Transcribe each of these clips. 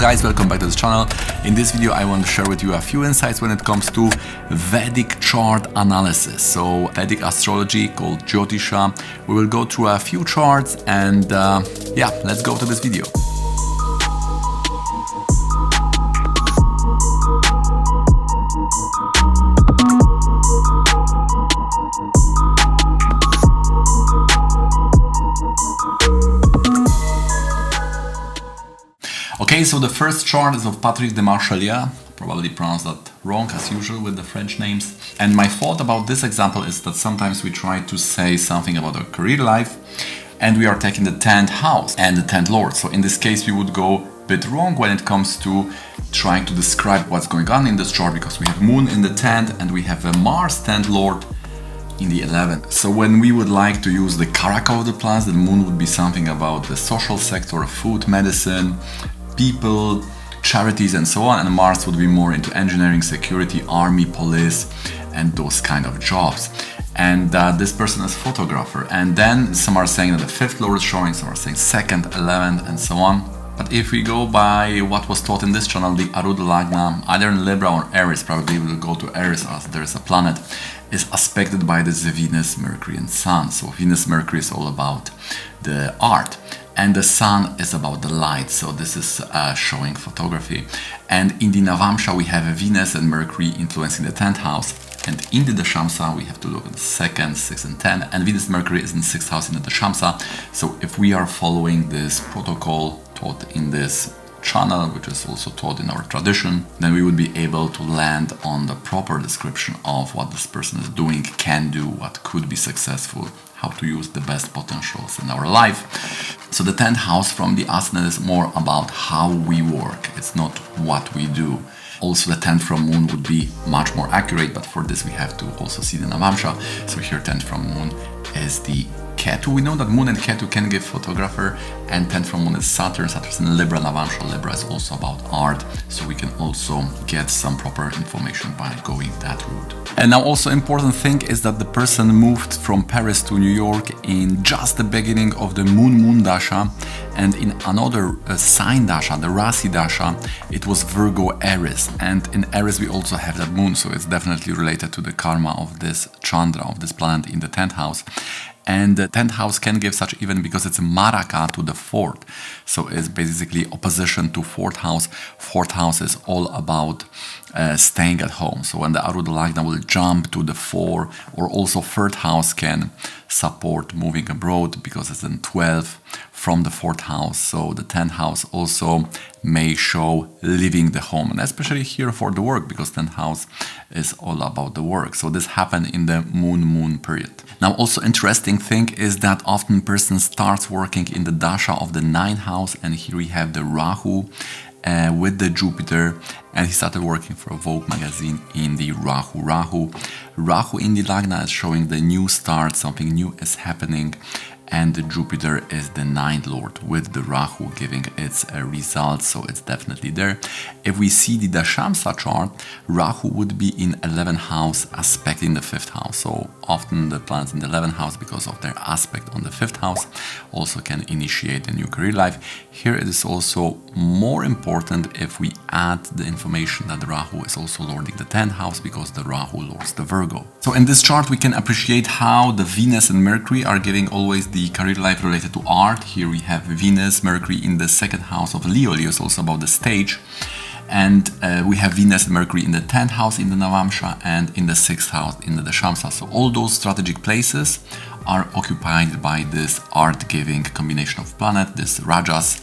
guys, welcome back to this channel. In this video I want to share with you a few insights when it comes to Vedic chart analysis. So Vedic astrology called Jyotisha. We will go through a few charts and yeah, let's go to this video. Okay, so the first chart is of Patrick de Marchelier, probably pronounced that wrong as usual with the French names. And my thought about this example is that sometimes we try to say something about our career life and we are taking the 10th house and the 10th lord. So in this case we would go a bit wrong when it comes to trying to describe what's going on in this chart, because we have Moon in the 10th and we have a Mars 10th lord in the 11th. So when we would like to use the karaka of the planets, the Moon would be something about the social sector, food, medicine, people, charities and so on, and Mars would be more into engineering, security, army, police and those kind of jobs. And this person is a photographer, and then some are saying that the 5th lord is showing, some are saying 2nd, 11th and so on. But if we go by what was taught in this channel, the Arudha Lagna, either in Libra or Aries, probably we will go to Aries as there is a planet, is aspected by this Venus, Mercury and Sun. So Venus, Mercury is all about the art, and the Sun is about the light, so this is showing photography. And in the Navamsha we have Venus and Mercury influencing the 10th house, and in the Dashamsa we have to look at the 2nd, 6th and 10th, and Venus Mercury is in 6th house in the Dashamsa. So if we are following this protocol taught in this channel, which is also taught in our tradition, then we would be able to land on the proper description of what this person is doing, can do, what could be successful, how to use the best potentials in our life. So the 10th house from the ascendant is more about how we work, it's not what we do. Also the 10th from Moon would be much more accurate, but for this we have to also see the Navamsha. So here 10th from Moon is the Ketu. We know that Moon and Ketu can give photographer, and 10th from Moon is Saturn. Saturn is in Libra, Navamsha. Libra is also about art, so we can also get some proper information by going that route. And now also important thing is that the person moved from Paris to New York in just the beginning of the Moon Dasha, and in another sign Dasha, the Rasi Dasha, it was Virgo Aries, and in Aries we also have that Moon, so it's definitely related to the karma of this Chandra, of this planet in the 10th house. And the 10th house can give such even because it's a Maraka to the 4th. So it's basically opposition to 4th house. 4th house is all about staying at home. So when the Arudha Lagna will jump to the 4, or also 3rd house can support moving abroad because it's in 12th from the 4th house. So the 10th house also may show leaving the home, and especially here for the work, because 10th house is all about the work. So this happened in the Moon period. Now also interesting thing is that often person starts working in the Dasha of the 9th house, and here we have the Rahu with the Jupiter, and he started working for a Vogue magazine in the Rahu. Rahu in the Lagna is showing the new start, something new is happening, and the Jupiter is the 9th lord with the Rahu giving its results, so it's definitely there. If we see the Dashamsa chart, Rahu would be in 11th house aspecting the 5th house, so often the planets in the 11th house, because of their aspect on the 5th house, also can initiate a new career life. Here it is also more important if we add the information that the Rahu is also lording the 10th house, because the Rahu lords the Virgo. So in this chart we can appreciate how the Venus and Mercury are giving always the career life related to art. Here we have Venus, Mercury in the 2nd house of Leo. Leo is also about the stage. And we have Venus and Mercury in the 10th house in the Navamsha and in the 6th house in the Dashamsa. So all those strategic places are occupied by this art-giving combination of planet, this Rajas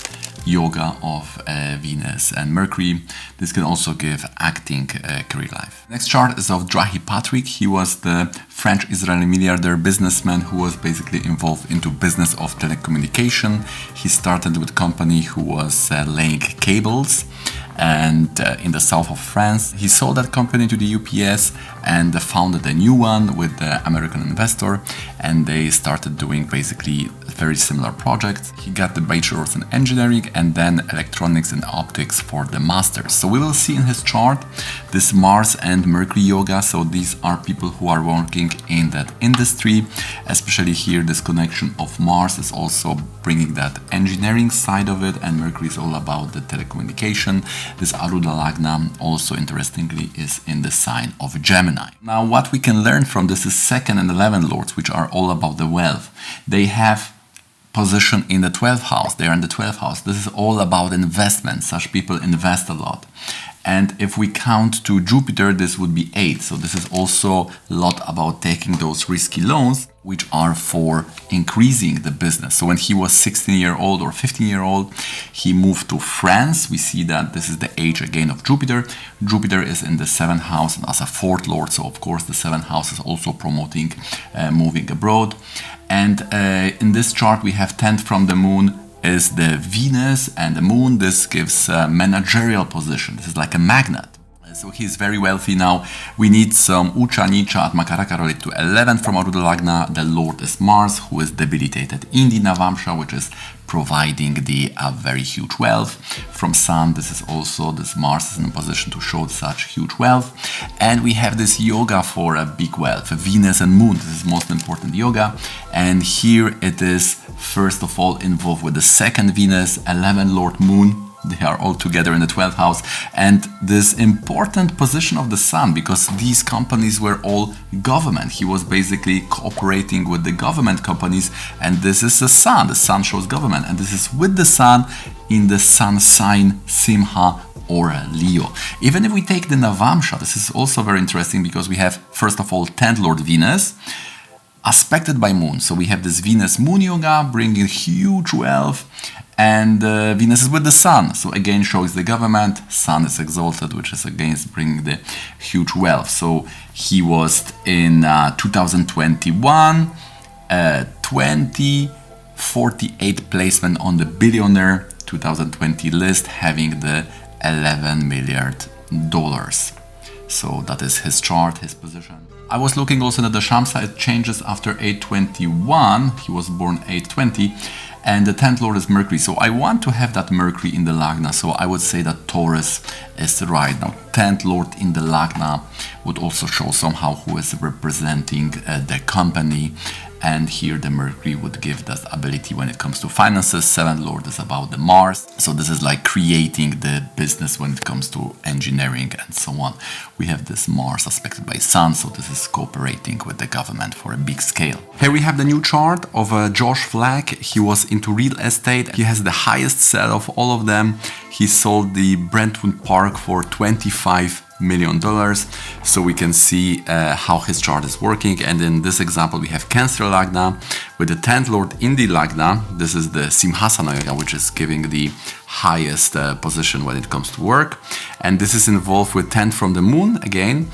yoga of Venus and Mercury. This can also give acting career life. Next chart is of Drahi Patrick. He was the French-Israeli milliardaire businessman who was basically involved into business of telecommunication. He started with a company who was laying cables, and in the south of France. He sold that company to the UPS and founded a new one with the American investor, and they started doing basically very similar projects. He got the bachelor's in engineering and then electronics and optics for the master's. So we will see in his chart this Mars and Mercury yoga. So these are people who are working in that industry, especially here this connection of Mars is also bringing that engineering side of it, and Mercury is all about the telecommunication. This Arudha Lagna also interestingly is in the sign of Gemini. Now what we can learn from this is 2nd and 11th lords, which are all about the wealth. They have position in the 12th house. They are in the 12th house. This is all about investment. Such people invest a lot. And if we count to Jupiter, this would be 8. So this is also a lot about taking those risky loans, which are for increasing the business. So when he was 16-year-old or 15-year-old, he moved to France. We see that this is the age again of Jupiter. Jupiter is in the 7th house and as a 4th lord. So of course the 7th house is also promoting moving abroad. And in this chart we have 10th from the moon is the Venus and the moon. This gives a managerial position. This is like a magnet. So he's very wealthy now. We need some Ucha, Nicha, Atmakaraka related to 11 from Arudha Lagna. The Lord is Mars, who is debilitated in the Navamsha, which is providing the very huge wealth. From Sun, this is also, this Mars is in a position to show such huge wealth. And we have this yoga for a big wealth, Venus and Moon. This is most important yoga. And here it is, first of all, involved with the 2nd Venus, 11th Lord Moon. They are all together in the 12th house, and this important position of the Sun, because these companies were all government. He was basically cooperating with the government companies, and this is the Sun. The Sun shows government, and this is with the Sun in the Sun sign Simha or Leo. Even if we take the Navamsha, this is also very interesting because we have, first of all, 10th Lord Venus, aspected by Moon. So we have this Venus-Moon yoga bringing huge wealth, and Venus is with the Sun, so again shows the government. Sun is exalted, which is against bringing the huge wealth. So he was in 2021 48 placement on the billionaire 2020 list, having the $11 million. So that is his chart, his position. I was looking also at the Shamsa. It changes after 821. He was born 820. And the 10th lord is Mercury. So I want to have that Mercury in the Lagna. So I would say that Taurus is right. Now 10th lord in the Lagna would also show somehow who is representing the company. And here the Mercury would give that ability when it comes to finances. 7th lord is about the Mars. So this is like creating the business when it comes to engineering and so on. We have this Mars aspected by Sun. So this is cooperating with the government for a big scale. Here we have the new chart of Josh Flack. He was into real estate. He has the highest sell of all of them. He sold the Brentwood Park for $25 million. So we can see how his chart is working. And in this example we have Cancer Lagna with the 10th lord in the Lagna. This is the Simhasana yoga, which is giving the highest position when it comes to work. And this is involved with 10th from the moon again.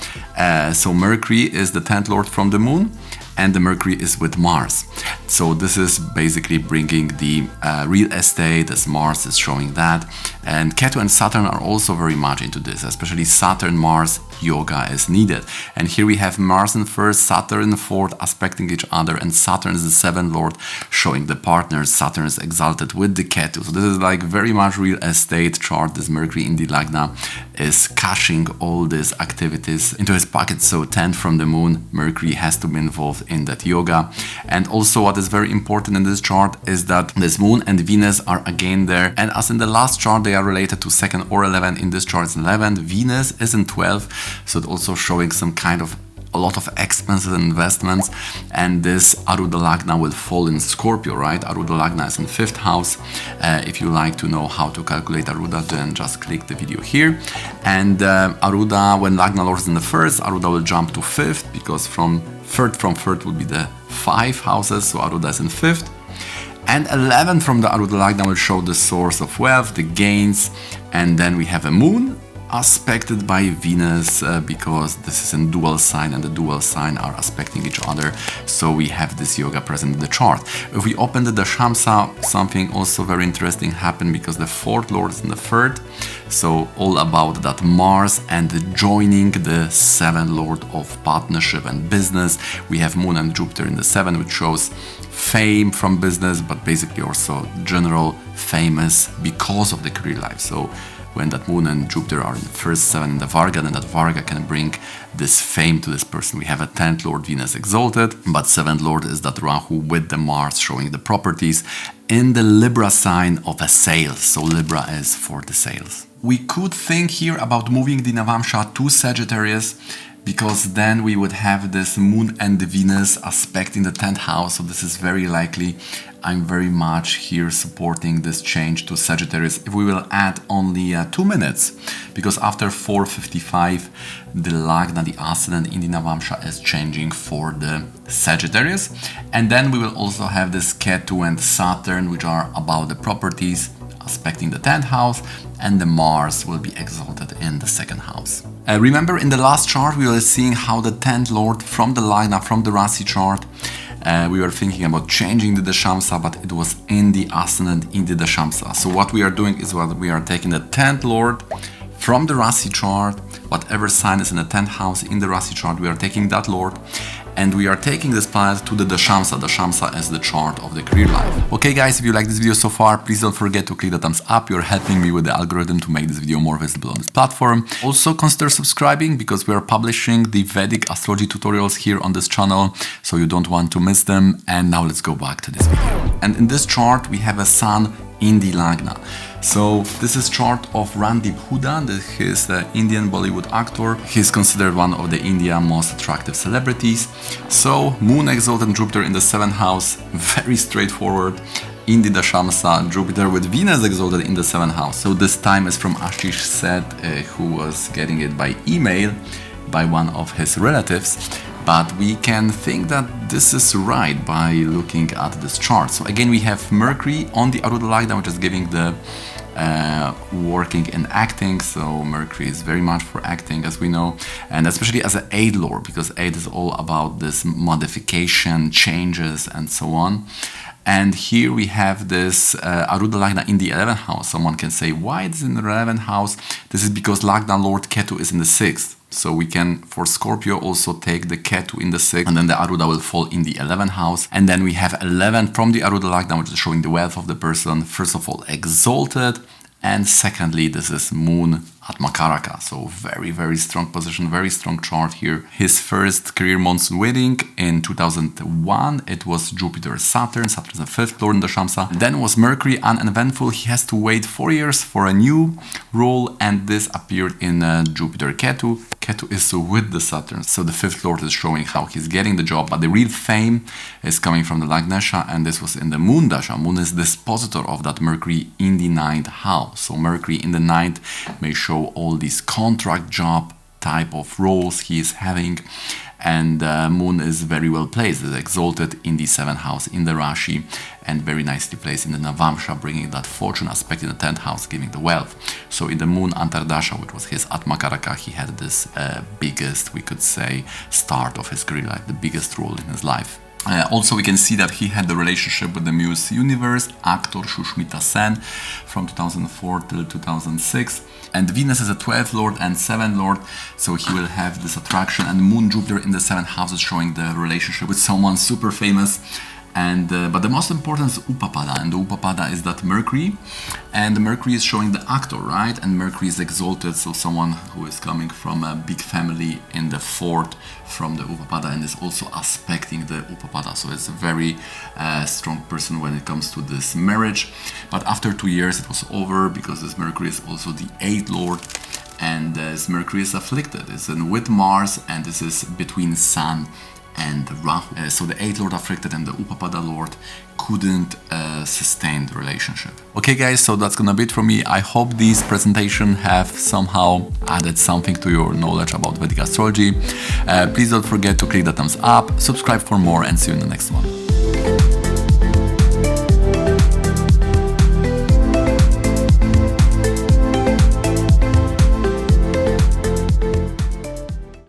So Mercury is the 10th lord from the moon, and the Mercury is with Mars. So this is basically bringing the real estate, as Mars is showing that. And Ketu and Saturn are also very much into this, especially Saturn-Mars yoga is needed. And here we have Mars in 1st, Saturn in 4th, aspecting each other, and Saturn is the 7th lord, showing the partners. Saturn is exalted with the Ketu. So this is like very much real estate chart. This Mercury in the Lagna is cashing all these activities into his pocket. So 10th from the moon, Mercury has to be involved in that yoga. And also what is very important in this chart is that this moon and Venus are again there. And as in the last chart, they are related to 2nd or 11th. In this chart, it's 11th. Venus is in 12th. So it's also showing some kind of a lot of expenses and investments. And this Arudha Lagna will fall in Scorpio, right? Arudha Lagna is in 5th house. If you like to know how to calculate Arudha, then just click the video here. And Arudha, when Lagna Lord is in the 1st, Arudha will jump to 5th, because from 3rd will be the 5 houses. So Arudha is in 5th. And 11 from the Arudha Lagna will show the source of wealth, the gains. And then we have a moon aspected by Venus, because this is in dual sign, and the dual sign are aspecting each other. So we have this yoga present in the chart. If we open the Dashamsa, something also very interesting happened, because the 4th lord is in the 3rd. So all about that Mars and joining the 7th lord of partnership and business. We have Moon and Jupiter in the 7th, which shows fame from business, but basically also general famous because of the career life. So when that Moon and Jupiter are in the first 7 in the Varga, then that Varga can bring this fame to this person. We have a 10th Lord Venus exalted, but 7th Lord is that Rahu with the Mars showing the properties in the Libra sign of a sales. So Libra is for the sales. We could think here about moving the Navamsha to Sagittarius, because then we would have this Moon and the Venus aspect in the 10th house. So this is very likely. I'm very much here supporting this change to Sagittarius if we will add only 2 minutes, because after 4:55 the Lagna, the ascendant in the Navamsha, is changing for the Sagittarius. And then we will also have this Ketu and Saturn, which are about the properties aspecting the 10th house, and the Mars will be exalted in the 2nd house. Remember in the last chart we were seeing how the 10th lord from the Lagna, from the Rasi chart, we were thinking about changing the Dashamsa, but it was in the ascendant in the Dashamsa. So what we are doing is what we are taking the 10th lord from the Rasi chart, whatever sign is in the 10th house in the Rasi chart, we are taking that lord and we are taking this planet to the Dashamsa. Dashamsa is the chart of the career life. Okay guys, if you like this video so far, please don't forget to click the thumbs up. You're helping me with the algorithm to make this video more visible on this platform. Also consider subscribing, because we are publishing the Vedic astrology tutorials here on this channel, so you don't want to miss them. And now let's go back to this video. And in this chart we have a sun in the Lagna. So this is chart of Randeep Hooda. He is the Indian Bollywood actor. He's considered one of the India's most attractive celebrities. So Moon exalted Jupiter in the 7th house, very straightforward. In the Dashamsa, Jupiter with Venus exalted in the 7th house. So this time is from Ashish Seth, who was getting it by email by one of his relatives. But we can think that this is right by looking at this chart. So again, we have Mercury on the Arudha Lagna, which is giving the working in acting. So Mercury is very much for acting, as we know, and especially as an 8th lord, because 8 is all about this modification, changes, and so on. And here we have this Arudha Lagna in the 11th house. Someone can say, why it is in the 11th house? This is because Lagna Lord Ketu is in the 6th. So we can, for Scorpio, also take the Ketu in the 6th, and then the Arudha will fall in the 11th house. And then we have 11 from the Arudha Lagna, which is showing the wealth of the person. First of all, exalted. And secondly, this is Moon at Makaraka. So very, very strong position, very strong chart here. His first career monsoon wedding in 2001, it was Jupiter Saturn. Saturn is the 5th lord in the Shamsa. Then was Mercury, uneventful. He has to wait 4 years for a new role, and this appeared in Jupiter Ketu. Ketu is with the Saturn, so the 5th lord is showing how he's getting the job, but the real fame is coming from the Lagnesha, and this was in the Moon Dasha. Moon is dispositor of that Mercury in the 9th house. So Mercury in the 9th may show all these contract job type of roles he is having, and Moon is very well placed. It's exalted in the 7th house in the Rashi, and very nicely placed in the Navamsha, bringing that fortune aspect in the 10th house, giving the wealth. So in the Moon Antardasha, which was his Atmakaraka, he had this biggest, we could say, start of his career life, the biggest role in his life. Also, we can see that he had the relationship with the Muse Universe, actor Shushmita Sen, from 2004 till 2006. And Venus is a 12th lord and 7th lord, so he will have this attraction. And Moon Jupiter in the 7th house is showing the relationship with someone super famous. And but the most important is Upapada, and the Upapada is that Mercury, and the Mercury is showing the actor, right? And Mercury is exalted, so someone who is coming from a big family in the 4th from the Upapada, and is also aspecting the Upapada. So it's a very strong person when it comes to this marriage. But after 2 years it was over, because this Mercury is also the 8th lord, and this Mercury is afflicted. It's in with Mars, and this is between Sun and Rahu. So the 8th lord afflicted, and the Upapada lord couldn't sustain the relationship. Okay guys, so that's gonna be it from me. I hope these presentation have somehow added something to your knowledge about Vedic astrology. Please don't forget to click the thumbs up, subscribe for more, and see you in the next one.